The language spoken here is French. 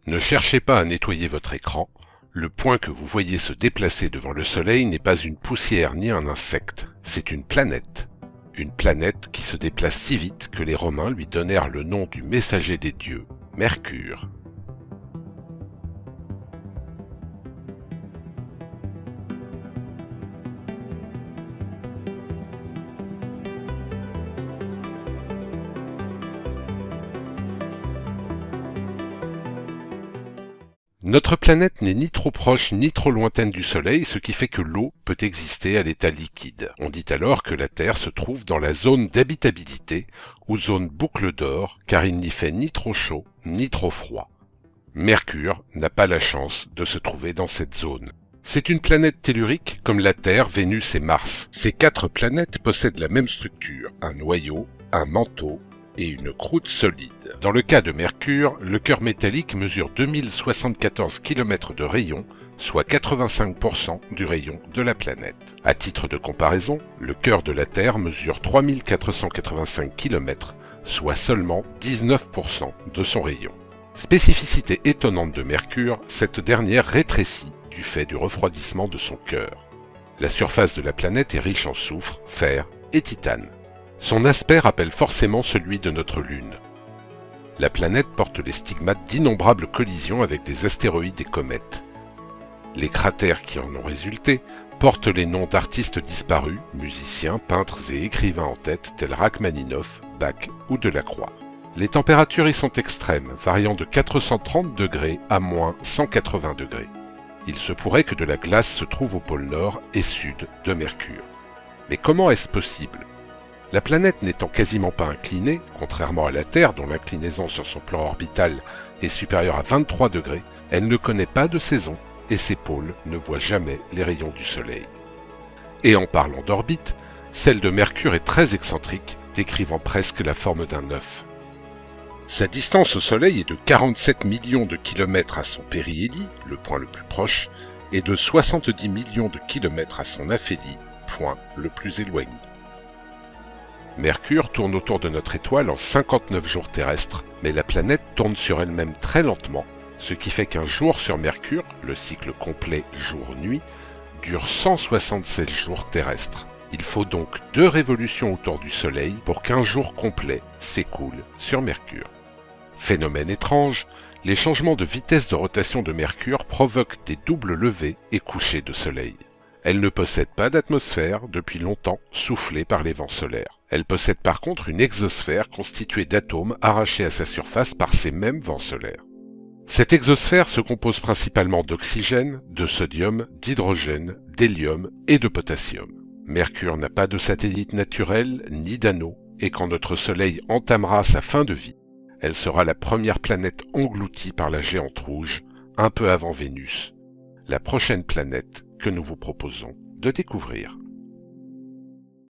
Ne cherchez pas à nettoyer votre écran, le point que vous voyez se déplacer devant le Soleil n'est pas une poussière ni un insecte, c'est une planète. Une planète qui se déplace si vite que les Romains lui donnèrent le nom du messager des dieux, Mercure. Notre planète n'est ni trop proche ni trop lointaine du Soleil, ce qui fait que l'eau peut exister à l'état liquide. On dit alors que la Terre se trouve dans la zone d'habitabilité, ou zone boucle d'or, car il n'y fait ni trop chaud ni trop froid. Mercure n'a pas la chance de se trouver dans cette zone. C'est une planète tellurique comme la Terre, Vénus et Mars. Ces 4 planètes possèdent la même structure, un noyau, un manteau et une croûte solide. Dans le cas de Mercure, le cœur métallique mesure 2074 km de rayon, soit 85% du rayon de la planète. À titre de comparaison, le cœur de la Terre mesure 3485 km, soit seulement 19% de son rayon. Spécificité étonnante de Mercure, cette dernière rétrécit du fait du refroidissement de son cœur. La surface de la planète est riche en soufre, fer et titane. Son aspect rappelle forcément celui de notre Lune. La planète porte les stigmates d'innombrables collisions avec des astéroïdes et comètes. Les cratères qui en ont résulté portent les noms d'artistes disparus, musiciens, peintres et écrivains en tête tels Rachmaninoff, Bach ou Delacroix. Les températures y sont extrêmes, variant de 430 degrés à moins 180 degrés. Il se pourrait que de la glace se trouve au pôle nord et sud de Mercure. Mais comment est-ce possible ? La planète n'étant quasiment pas inclinée, contrairement à la Terre dont l'inclinaison sur son plan orbital est supérieure à 23 degrés, elle ne connaît pas de saison et ses pôles ne voient jamais les rayons du Soleil. Et en parlant d'orbite, celle de Mercure est très excentrique, décrivant presque la forme d'un œuf. Sa distance au Soleil est de 47 millions de kilomètres à son périhélie, le point le plus proche, et de 70 millions de kilomètres à son aphélie, point le plus éloigné. Mercure tourne autour de notre étoile en 59 jours terrestres, mais la planète tourne sur elle-même très lentement, ce qui fait qu'un jour sur Mercure, le cycle complet jour-nuit, dure 176 jours terrestres. Il faut donc 2 révolutions autour du Soleil pour qu'un jour complet s'écoule sur Mercure. Phénomène étrange, les changements de vitesse de rotation de Mercure provoquent des doubles levées et couchers de Soleil. Elle ne possède pas d'atmosphère depuis longtemps soufflée par les vents solaires. Elle possède par contre une exosphère constituée d'atomes arrachés à sa surface par ces mêmes vents solaires. Cette exosphère se compose principalement d'oxygène, de sodium, d'hydrogène, d'hélium et de potassium. Mercure n'a pas de satellite naturel ni d'anneau et quand notre Soleil entamera sa fin de vie, elle sera la première planète engloutie par la géante rouge, un peu avant Vénus, la prochaine planète que nous vous proposons de découvrir.